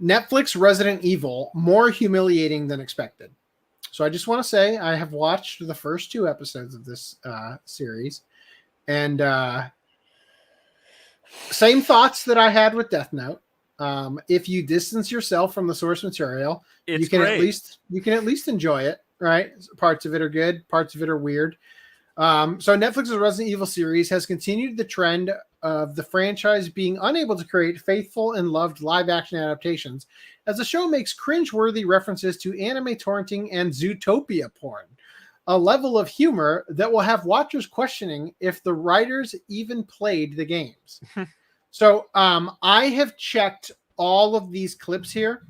Netflix Resident Evil, more humiliating than expected. So I just want to say I have watched the first 2 episodes of this series, and same thoughts that I had with Death Note. If you distance yourself from the source material, It's you can great. at least enjoy it. Right? Parts of it are good, parts of it are weird. So Netflix's Resident Evil series has continued the trend of the franchise being unable to create faithful and loved live-action adaptations, as the show makes cringe-worthy references to anime torrenting and Zootopia porn, a level of humor that will have watchers questioning if the writers even played the games. So I have checked all of these clips here.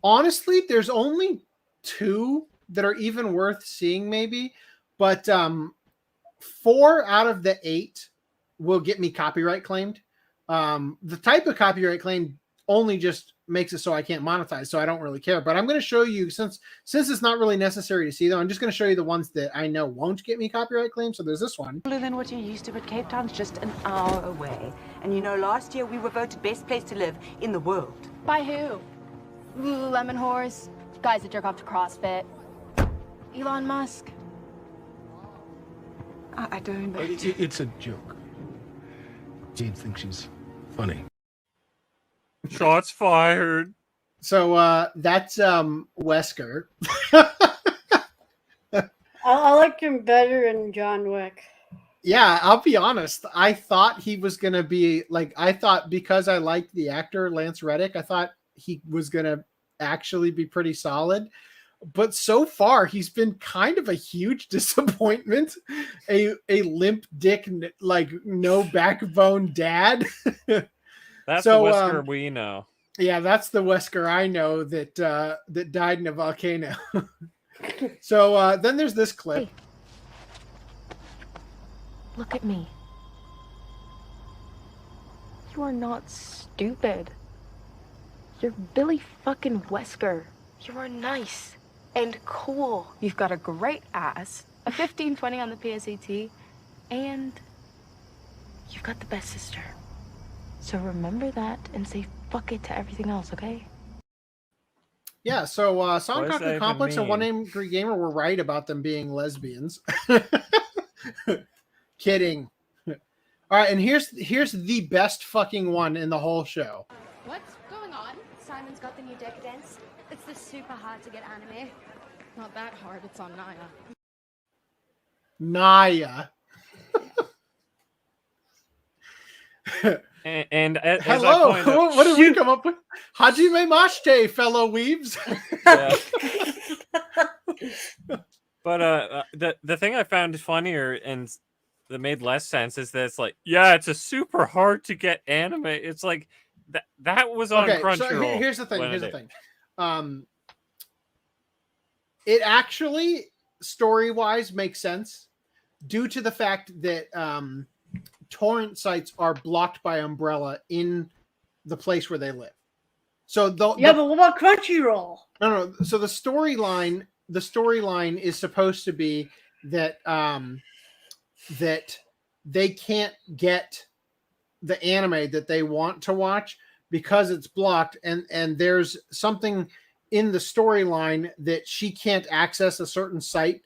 Honestly, there's only 2 that are even worth seeing, maybe, but 4 out of the 8 will get me copyright claimed. The type of copyright claim only just makes it so I can't monetize, so I don't really care. But I'm going to show you, since it's not really necessary to see them, I'm just going to show you the ones that I know won't get me copyright claimed. So there's this one. Cooler than what you used to, but Cape Town's just an hour away. And you know, last year we were voted best place to live in the world. By who? Lululemon Horse, guys that jerk off to CrossFit, Elon Musk. I don't know. It's a joke. Jane thinks she's funny. Shots fired. So that's Wesker. I liked him better in John Wick. Yeah, I'll be honest. I thought he was going to be like, I thought because I liked the actor Lance Reddick, I thought he was going to actually be pretty solid. But so far, he's been kind of a huge disappointment. A limp dick, like no backbone dad. That's So, the Wesker we know. Yeah, that's the Wesker I know that that died in a volcano. So then there's this clip. Hey. Look at me. You are not stupid. You're Billy fucking Wesker. You are nice and cool. You've got a great ass, a 15/20 on the PSAT, and you've got the best sister. So remember that and say fuck it to everything else, okay? Yeah, so What does that Songcock even Complex and mean? One Angry Gamer were right about them being lesbians. Kidding. All right, and here's the best fucking one in the whole show. What's going on? Simon's got the new Decadence. It's the super hard to get anime. Not that hard, it's on Naya. Naya. And as Hello. I pointed out, What did we come up with? Hajime Mashite, fellow weebs. yeah. But the thing I found funnier and that made less sense is that it's like, yeah, it's a super hard to get anime. It's like that was on Okay, Crunchyroll. so here's the thing. when Here's it- the thing. It actually story-wise makes sense due to the fact that torrent sites are blocked by Umbrella in the place where they live. So But what about Crunchyroll? no. So the storyline is supposed to be that that they can't get the anime that they want to watch because it's blocked, and there's something in the storyline that she can't access a certain site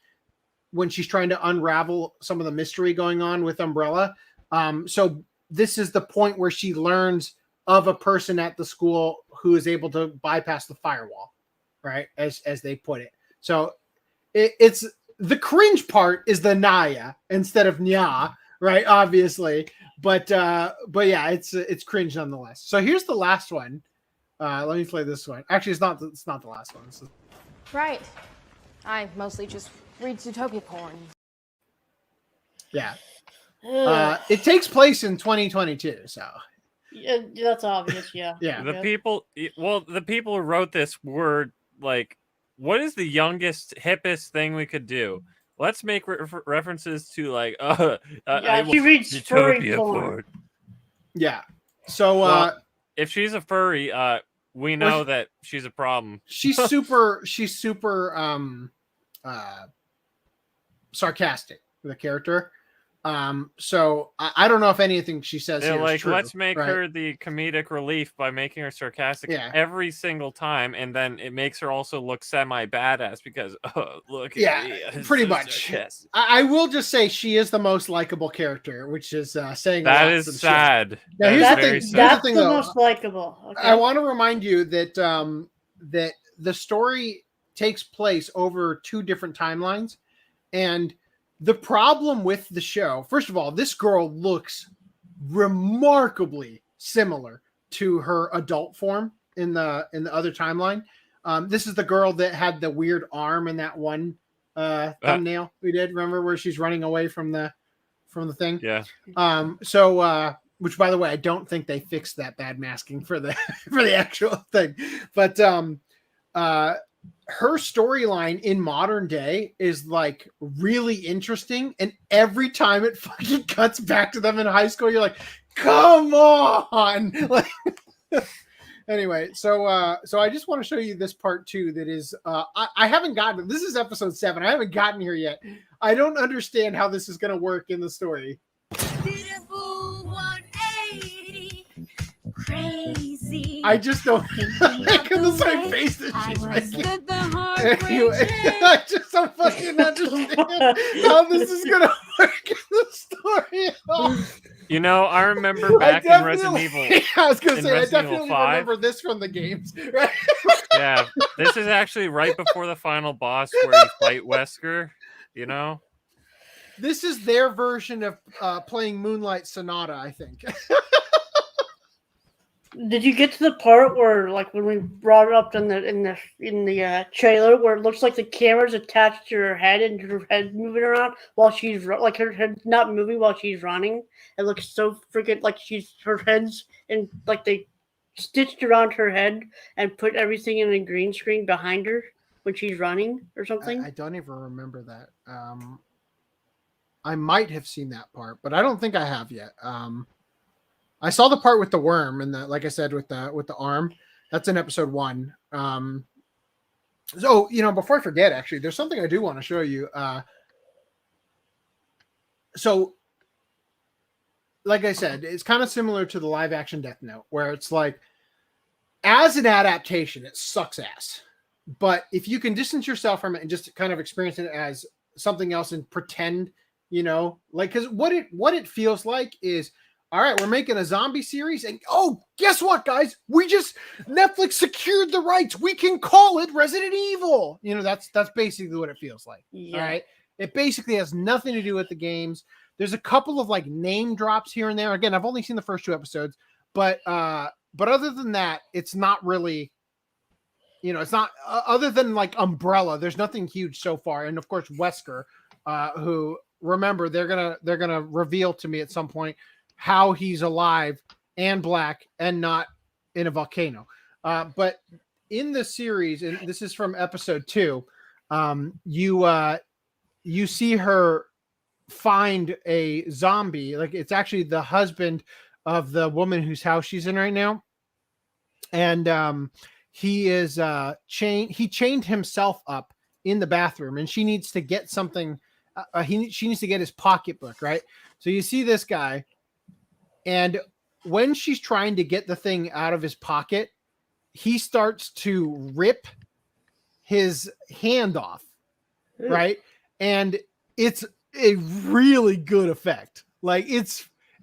when she's trying to unravel some of the mystery going on with Umbrella. So this is the point where she learns of a person at the school who is able to bypass the firewall, right? As they put it. So it's the cringe part is the Naya instead of Nya, right? Obviously, but yeah, it's cringe nonetheless. So here's the last one. Let me play this one. Actually, it's not the last one. Right. I mostly just read Zootopia porn. Yeah. It takes place in 2022, so Yeah, that's obvious, yeah. yeah. The people who wrote this were like, what is the youngest, hippest thing we could do? Let's make references to like, She reads furry Zootopia porn. Yeah. So Well, if she's a furry, we know Well, that she's a problem. she's super sarcastic, the character. So I don't know if anything she says They're here is like, true, let's make right? her the comedic relief by making her sarcastic Yeah. every single time, and then it makes her also look semi-badass because, oh, look at Yeah, me. I'm pretty so much. sarcastic." I will just say she is the most likable character, which is saying a That lot is for the show. sad. Now, That here's is the very thing- sad. here's That's thing, the though. most likable. Okay. I want to remind you that that the story takes place over 2 different timelines, and the problem with the show, first of all, this girl looks remarkably similar to her adult form in the other timeline. This is the girl that had the weird arm in that one thumbnail we did. Remember where she's running away from the thing? Yeah. So which, by the way, I don't think they fixed that bad masking for the for the actual thing, but her storyline in modern day is like really interesting, and every time it fucking cuts back to them in high school, you're like, come on. Like, anyway, so I just want to show you this part too. That is, I haven't gotten. This is episode 7. I haven't gotten here yet. I don't understand how this is going to work in the story. Beautiful 180, crazy. I just don't. I couldn't say face that she's making. Anyway, I just don't fucking understand how this is gonna work in the story. You know, I remember back in Resident Evil. I was gonna in say, I Resident Evil definitely 5. remember this from the games, right? Yeah, this is actually right before the final boss where you fight Wesker. You know, This is their version of playing Moonlight Sonata, I think. Did you get to the part where, like, when we brought it up in the trailer, where it looks like the camera's attached to her head and her head moving around while she's like her head's not moving while she's running? It looks so freaking like her head's and like they stitched around her head and put everything in a green screen behind her when she's running or something. I don't even remember that. I might have seen that part, but I don't think I have yet. I saw the part with the worm and like I said, with the arm. That's in episode 1. So, before I forget, actually, there's something I do want to show you. So, like I said, it's kind of similar to the live action Death Note, where it's like, as an adaptation, it sucks ass. But if you can distance yourself from it and just kind of experience it as something else and pretend, because what it feels like is, all right, we're making a zombie series, and guess what, guys? Netflix secured the rights. We can call it Resident Evil. That's basically what it feels like. Yeah. All right, it basically has nothing to do with the games. There's a couple of like name drops here and there. Again, I've only seen the first 2 episodes, but other than that, it's not really, it's not other than like Umbrella. There's nothing huge so far, and of course Wesker, who, remember, they're gonna reveal to me at some point how he's alive and black and not in a volcano. But in the series, and this is from episode 2, you see her find a zombie. Like, it's actually the husband of the woman whose house she's in right now. And he is he chained himself up in the bathroom, and she needs to get something. She needs to get his pocketbook, right? So you see this guy, and when she's trying to get the thing out of his pocket, he starts to rip his hand off, right? And it's a really good effect. Like,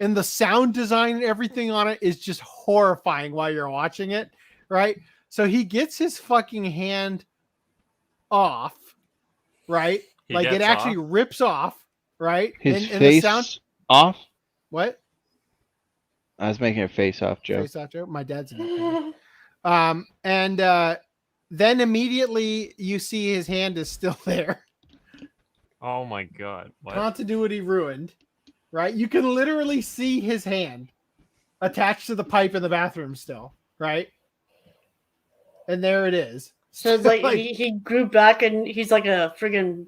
and the sound design and everything on it is just horrifying while you're watching it, right? So he gets his fucking hand off, right? Like, it actually rips off, right? His and face the sound off? What? I was making a face-off joke. Face-off joke? My dad's in it. And then immediately you see his hand is still there. oh my god, what? Continuity ruined, right? You can literally see his hand attached to the pipe in the bathroom still, right? And there it is. So it's like, he grew back and he's like a friggin'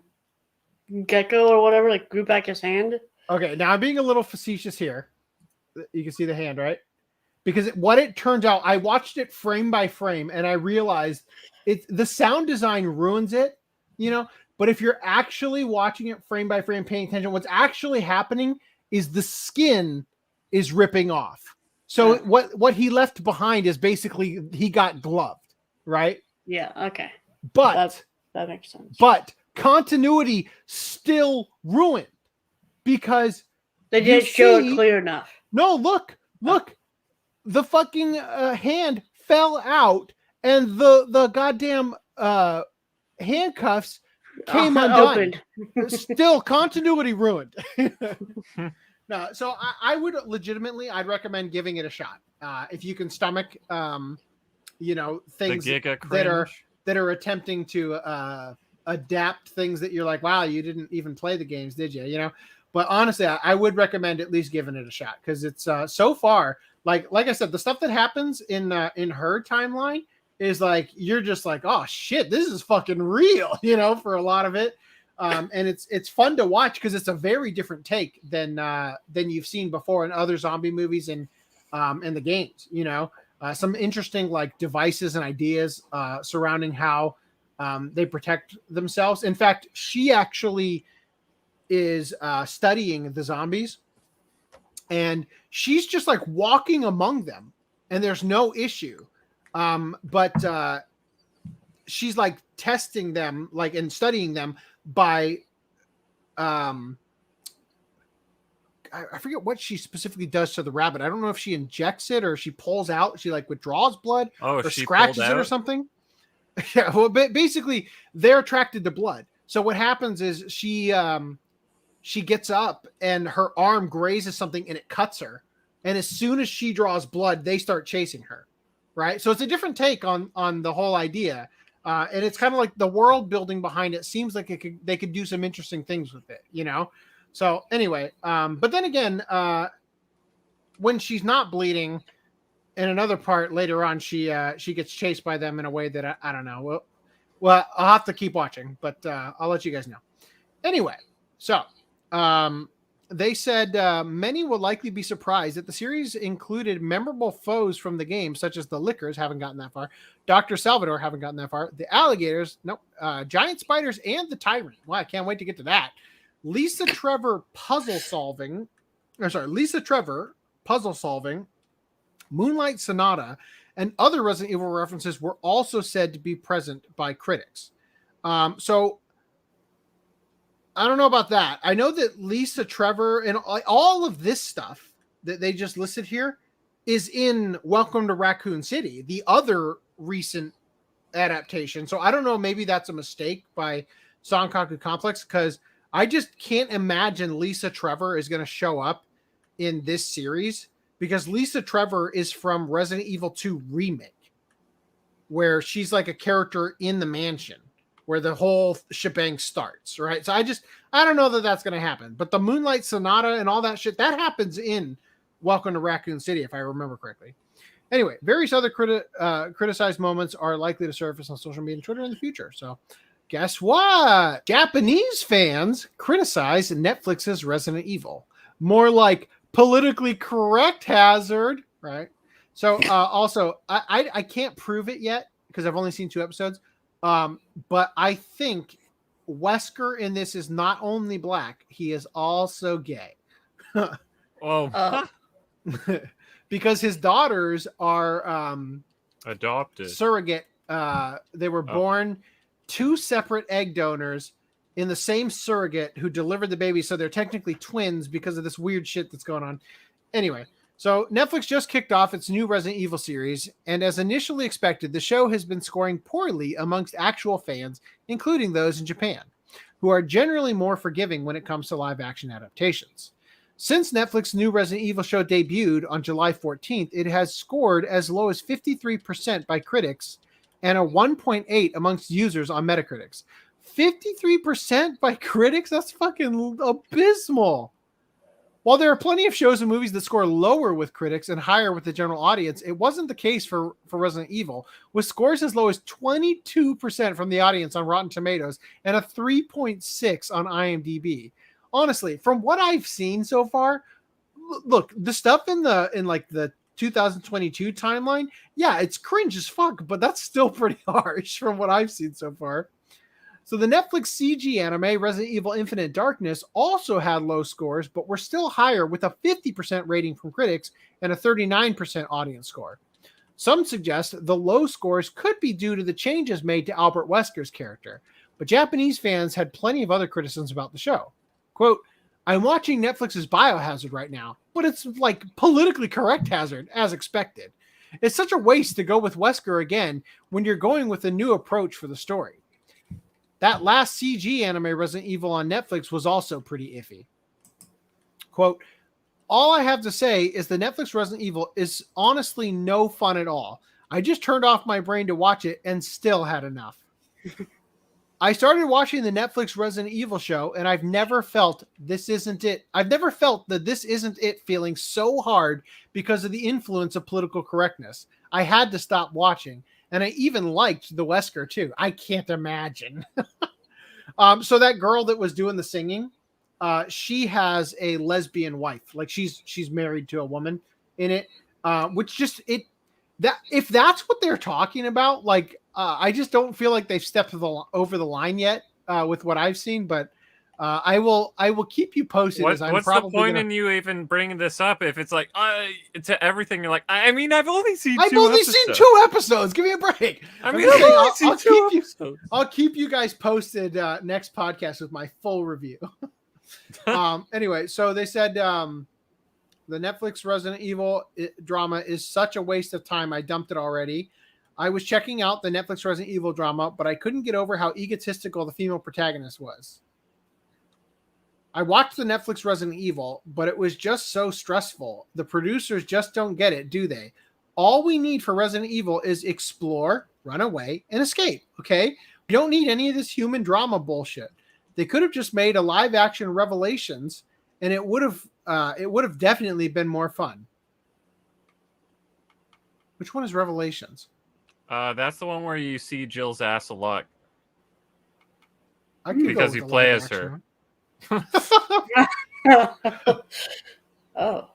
gecko or whatever, like grew back his hand. Okay, now I'm being a little facetious here. You can see the hand, right? Because what it turns out, I watched it frame by frame and I realized the sound design ruins it, But if you're actually watching it frame by frame, paying attention, what's actually happening is the skin is ripping off. So what he left behind is basically he got gloved, right? Yeah. Okay. But that makes sense. But continuity still ruined because they didn't show it clear enough. No, look, the fucking hand fell out, and the goddamn handcuffs came undone. Still, continuity ruined. No, so I would legitimately, I'd recommend giving it a shot if you can stomach, things that are attempting to adapt things that you're like, wow, you didn't even play the games, did you? You know, but honestly, I would recommend at least giving it a shot because it's so far, like I said, the stuff that happens in her timeline is like you're just like, oh shit, this is fucking real, for a lot of it. And it's fun to watch because it's a very different take than you've seen before in other zombie movies and the games. Some interesting like devices and ideas surrounding how they protect themselves. In fact, she actually is studying the zombies, and she's just like walking among them, and there's no issue. But she's like testing them, like and studying them by I forget what she specifically does to the rabbit. I don't know if she injects it or she pulls out, she like withdraws blood or scratches it or something. Yeah, well, basically they're attracted to blood. So what happens is she gets up and her arm grazes something and it cuts her. And as soon as she draws blood, they start chasing her. Right. So it's a different take on the whole idea. And it's kind of like the world building behind it seems like they could do some interesting things with it, So anyway, but then again, when she's not bleeding, in another part later on, she gets chased by them in a way that I don't know. Well, I'll have to keep watching, but I'll let you guys know. Anyway, so they said many will likely be surprised that the series included memorable foes from the game, such as the Lickers, haven't gotten that far. Dr. Salvador, haven't gotten that far. The Alligators, nope. Giant Spiders, and the Tyrant. Well, I can't wait to get to that. Lisa Trevor, puzzle solving. Moonlight Sonata, and other Resident Evil references were also said to be present by critics. So I don't know about that. I know that Lisa Trevor and all of this stuff that they just listed here is in Welcome to Raccoon City, the other recent adaptation. So I don't know, maybe that's a mistake by Sankaku Complex, because I just can't imagine Lisa Trevor is going to show up in this series, because Lisa Trevor is from Resident Evil 2 Remake, where she's like a character in the mansion where the whole shebang starts, right? So I don't know that that's going to happen. But the Moonlight Sonata and all that shit, that happens in Welcome to Raccoon City, if I remember correctly. Anyway, various other criticized moments are likely to surface on social media and Twitter in the future. So guess what? Japanese fans criticize Netflix's Resident Evil. More like politically correct hazard, right? So also, I can't prove it yet because I've only seen 2 episodes. But I think Wesker in this is not only black, he is also gay. Because his daughters are adopted, surrogate. They were born 2 separate egg donors in the same surrogate who delivered the baby, so they're technically twins because of this weird shit that's going on. Anyway, so Netflix just kicked off its new Resident Evil series, and as initially expected, the show has been scoring poorly amongst actual fans, including those in Japan, who are generally more forgiving when it comes to live-action adaptations. Since Netflix's new Resident Evil show debuted on July 14th, it has scored as low as 53% by critics and a 1.8 amongst users on Metacritic. 53% by critics? That's fucking abysmal. While there are plenty of shows and movies that score lower with critics and higher with the general audience, it wasn't the case for Resident Evil, with scores as low as 22% from the audience on Rotten Tomatoes and a 3.6 on IMDb. Honestly, from what I've seen so far, look, the stuff in the 2022 timeline, yeah, it's cringe as fuck, but that's still pretty harsh from what I've seen so far. So the Netflix CG anime Resident Evil Infinite Darkness also had low scores, but were still higher with a 50% rating from critics and a 39% audience score. Some suggest the low scores could be due to the changes made to Albert Wesker's character, but Japanese fans had plenty of other criticisms about the show. Quote, I'm watching Netflix's Biohazard right now, but it's like politically correct Hazard, as expected. It's such a waste to go with Wesker again when you're going with a new approach for the story. That last CG anime Resident Evil on Netflix was also pretty iffy. Quote, all I have to say is the Netflix Resident Evil is honestly no fun at all. I just turned off my brain to watch it and still had enough. I started watching the Netflix Resident Evil show and I've never felt this isn't it. I've never felt the this isn't it feeling so hard because of the influence of political correctness. I had to stop watching. And I even liked the Wesker too. I can't imagine. So that girl that was doing the singing, she has a lesbian wife. Like she's married to a woman in it, which just that if that's what they're talking about, like I just don't feel like they've stepped over the line yet with what I've seen. But I will keep you posted. What's the point in you even bringing this up if it's like to everything you're like? I mean, I've only seen two episodes. Give me a break. I mean, I've only seen two episodes. I'll keep you guys posted next podcast with my full review. Anyway, so they said the Netflix Resident Evil drama is such a waste of time. I dumped it already. I was checking out the Netflix Resident Evil drama, but I couldn't get over how egotistical the female protagonist was. I watched the Netflix Resident Evil, but it was just so stressful. The producers just don't get it, do they? All we need for Resident Evil is explore, run away, and escape, okay? We don't need any of this human drama bullshit. They could have just made a live-action Revelations, and it would have definitely been more fun. Which one is Revelations? That's the one where you see Jill's ass a lot. Because you play as her. Oh.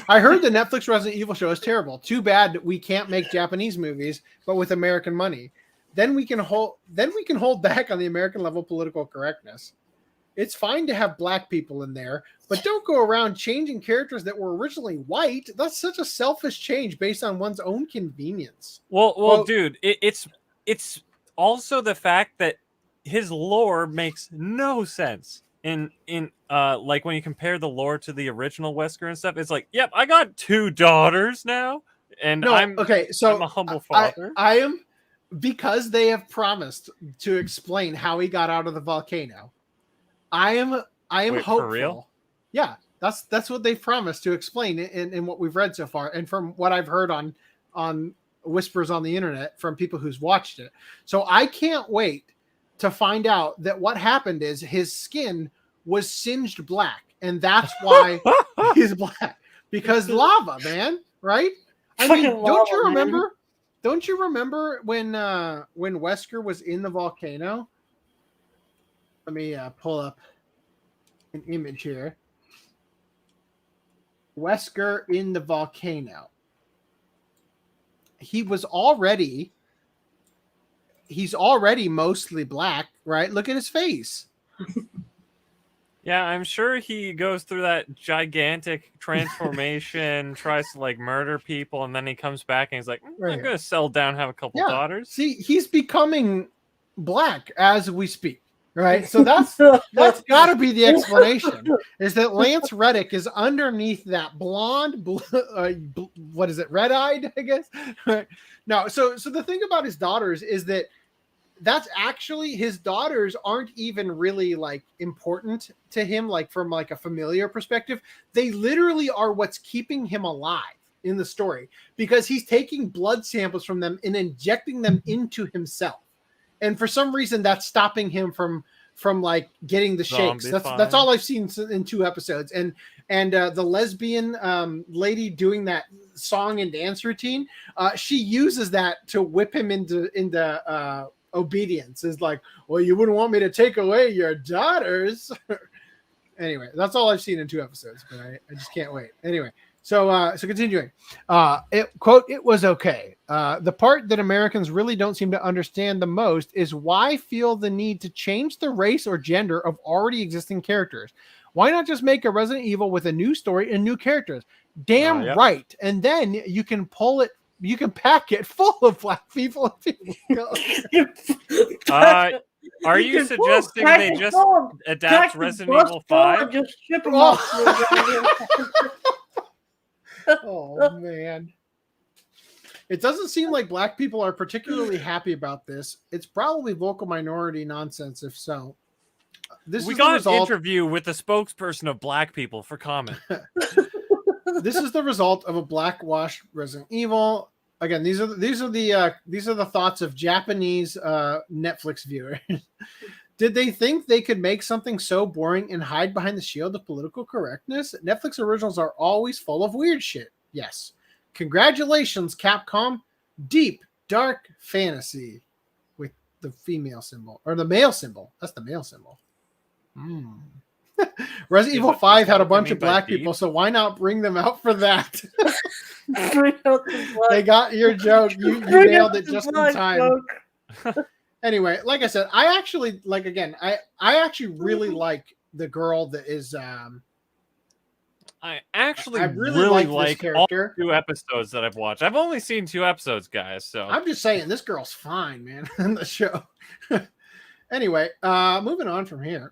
I heard the Netflix Resident Evil show is terrible. Too bad we can't make Japanese movies, but with American money. Then we can hold back on the American level political correctness. It's fine to have black people in there, but don't go around changing characters that were originally white. That's such a selfish change based on one's own convenience. Well, dude, it's also the fact that his lore makes no sense in like when you compare the lore to the original Wesker and stuff. It's like, yep, I got 2 daughters now, and I'm a humble father. I am, because they have promised to explain how he got out of the volcano. I am hopeful. For real? Yeah, that's what they've promised to explain in what we've read so far, and from what I've heard on whispers on the internet from people who's watched it. So I can't wait to find out that what happened is his skin was singed black, and that's why he's black, because lava, man. Right? I mean, don't you remember? Man. Don't you remember when Wesker was in the volcano? Let me pull up an image here. Wesker in the volcano. He's already mostly black, right? Look at his face. Yeah, I'm sure he goes through that gigantic transformation, tries to like murder people, and then he comes back and he's like, I'm going to settle down, have a couple daughters. See, he's becoming black as we speak. Right, so that's got to be the explanation. Is that Lance Reddick is underneath that blonde, what is it, red-eyed? I guess. No, so the thing about his daughters is that's actually, his daughters aren't even really like important to him, like from like a familiar perspective. They literally are what's keeping him alive in the story, because he's taking blood samples from them and injecting them into himself. And for some reason, that's stopping him from like getting the shakes. That's all I've seen in 2 episodes. And the lesbian lady doing that song and dance routine, she uses that to whip him into obedience. Is like, well, you wouldn't want me to take away your daughters. Anyway, that's all I've seen in 2 episodes, but I just can't wait. Anyway, So continuing, it was okay. The part that Americans really don't seem to understand the most is why feel the need to change the race or gender of already existing characters. Why not just make a Resident Evil with a new story and new characters? Damn Yep. right. And then you can you can pack it full of black people and people. Are you suggesting they just adapt Resident Evil 5? Just ship them off. Oh man. It doesn't seem like black people are particularly happy about this. It's probably vocal minority nonsense if so. This We is got the an result. interview with the spokesperson of black people for comment. This is the result of a blackwashed Resident Evil. Again, these are the thoughts of Japanese Netflix viewers. Did they think they could make something so boring and hide behind the shield of political correctness? Netflix originals are always full of weird shit. Yes. Congratulations, Capcom. Deep, dark fantasy with the female symbol or the male symbol. That's the male symbol. Resident Evil 5 had a bunch of black people, so why not bring them out for that? They got your joke. You nailed it just in time. Anyway, like I said, I actually I actually really like the girl that is I actually I really like this all character. 2 episodes that I've watched. I've only seen 2 episodes, guys. So I'm just saying this girl's fine, man, in the show. Anyway, moving on from here.